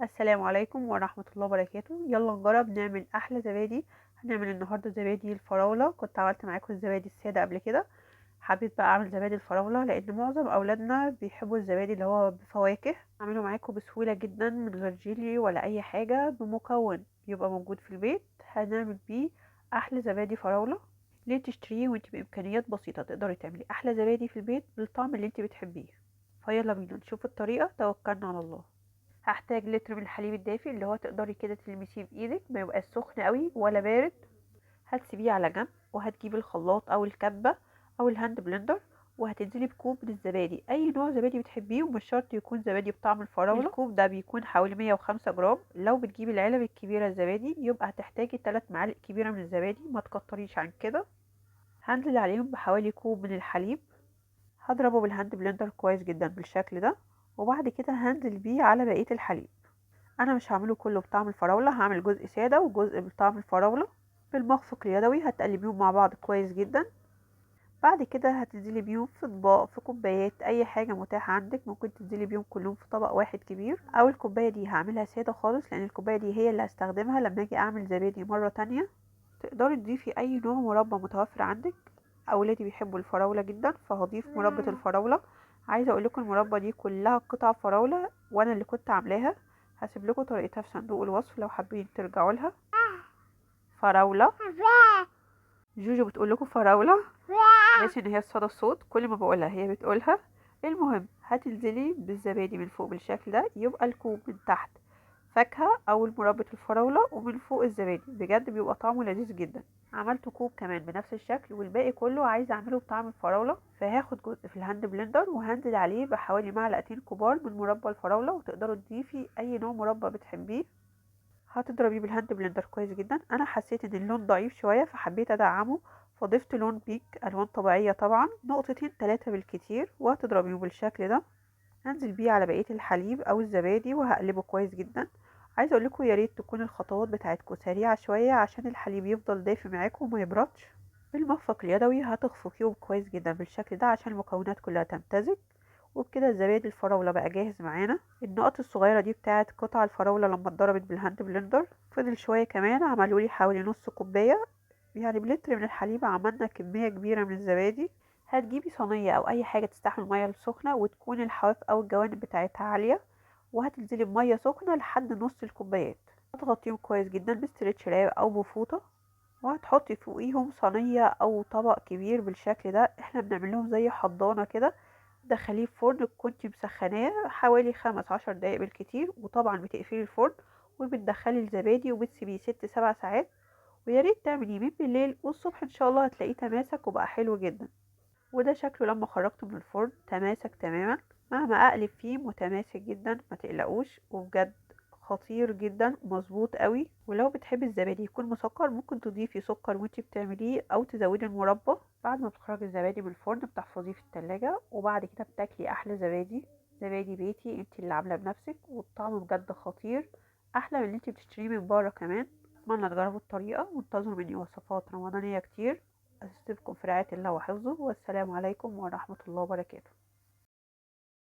السلام عليكم ورحمة الله وبركاته. يلا نجرب نعمل احلى زبادي. هنعمل النهارده زبادي الفراولة. كنت عملت معاكم الزبادي السادة قبل كده. حبيت بقى اعمل زبادي الفراولة لان معظم اولادنا بيحبوا الزبادي اللي هو بفواكه. اعمله معاكم بسهولة جدا من غير جيلي ولا اي حاجة، بمكون يبقى موجود في البيت هنعمل بيه احلى زبادي فراولة. ليه تشتريه وانت بامكانيات بسيطة تقدري تعملي احلى زبادي في البيت بالطعم اللي انت بتحبيه؟ فيلا بينا نشوف الطريقة، توكلنا على الله. هحتاج لتر من الحليب الدافي اللي هو تقدري كده تلمسيه بايدك، ما يبقاش سخن قوي ولا بارد. هتسيبيه على جنب وهتجيبي الخلاط او الكبه او الهاند بلندر، وهتنزلي بكوب من الزبادي، اي نوع زبادي بتحبيه ومش شرط يكون زبادي بطعم الفراوله. الكوب ده بيكون حوالي 105 جرام. لو بتجيبي العلب الكبيره الزبادي يبقى هتحتاجي 3 معالق كبيره من الزبادي، ما تكتريش عن كده. هنزل عليهم بحوالي كوب من الحليب، هضربه بالهاند بلندر كويس جدا بالشكل ده، وبعد كده هنزل بيه على بقيه الحليب. انا مش هعمله كله بطعم الفراولة، هعمل جزء سادة وجزء بطعم الفراولة. بالمخفق اليدوي هتقلبيهم مع بعض كويس جدا. بعد كده هتنزلي بيهم في اطباق، في كوبايات، اي حاجة متاحة عندك. ممكن تنزلي بيهم كلهم في طبق واحد كبير، او الكوباية دي هعملها سادة خالص لان الكوباية دي هي اللي هستخدمها لما اجي اعمل زبادي مرة تانية. تقدري تضيفي اي نوع مربى متوفر عندك. اولادي بيحبوا الفراولة جدا فهضيف مربى الفراولة. عايزة اقول لكم المربى دي كلها قطع فراولة وانا اللي كنت عاملاها. هسيب لكم طريقتها في صندوق الوصف لو حابين ترجعوا لها. فراولة. جوجو بتقول لكم فراولة. بس ان هي الصدى الصوت كل ما بقولها هي بتقولها. المهم هتنزلي بالزبادي من فوق بالشكل ده، يبقى الكوب من تحت فاكهة او مربى الفراولة ومن فوق الزبادي، بجد بيبقى طعمه لذيذ جدا. عملت كوب كمان بنفس الشكل والباقي كله عايزة اعمله بطعم الفراولة، فهاخد جزء في الهاند بلندر وهنزل عليه بحوالي معلقتين كبار من مربى الفراولة، وتقدروا تضيفي اي نوع مربى بتحبيه. هتضربيه بالهاند بلندر كويس جدا. انا حسيت ان اللون ضعيف شويه فحبيت ادعمه، فضفت لون بيك، الوان طبيعيه طبعا، نقطتين 3 بالكتير، وهتضربيه بالشكل ده. هنزل بيه على بقيه الحليب او الزبادي وهقلبه كويس جدا. عايزه اقول لكم يا ريت تكون الخطوات بتاعتكم سريعه شويه عشان الحليب يفضل دافي معاكم وما يبردش. بالمخفق اليدوي هتخفقيه كويس جدا بالشكل ده عشان المكونات كلها تمتزج. وبكده الزبادي الفراولة بقى جاهز معانا. النقط الصغيرة دي بتاعت قطع الفراولة لما اتضربت بالهاند بلندر. فضل شوية كمان، عملوا لي حوالي نص كوباية، يعني بلتر من الحليب عملنا كمية كبيرة من الزبادي. هتجيبي صينية أو أي حاجة تستحمل المية السخنة وتكون الحواف أو الجوانب بتاعتها عالية، وهتنزلي بمية سخنة لحد نص الكوبايات. هتغطيهم كويس جدا بستريتش راب أو بفوطة، وهتحطي فوقيهم صينية أو طبق كبير بالشكل ده. احنا بنعمل لهم زي حضانة كده. تدخليه في فرن كنتي مسخناه حوالي 15 دقايق بالكتير، وطبعا بتقفلي الفرن وبتدخلي الزبادي وبتسيبيه 6 7 ساعات. ويا ريت تعمليه من بالليل والصبح ان شاء الله هتلاقيه تماسك وبقى حلو جدا. وده شكله لما خرجته من الفرن، تماسك تماما. مهما اقلب فيه متماسك جدا، ما تقلقوش، وبجد خطير جدا مظبوط قوي. ولو بتحبي الزبادي يكون مسكر ممكن تضيفي سكر وانتي بتعمليه او تزودي المربى. بعد ما بتخرجي الزبادي من الفرن بتحفظيه في التلاجة، وبعد كده بتاكلي احلى زبادي. زبادي بيتي انتي اللي عاملاه بنفسك، والطعم بجد خطير، احلى من اللي انتي بتشتريه من بره كمان. اتمنى تجربوا الطريقه وانتظروا مني وصفات رمضانيه كتير. أسيبكم في رعاية الله وحفظه، والسلام عليكم ورحمة الله وبركاته.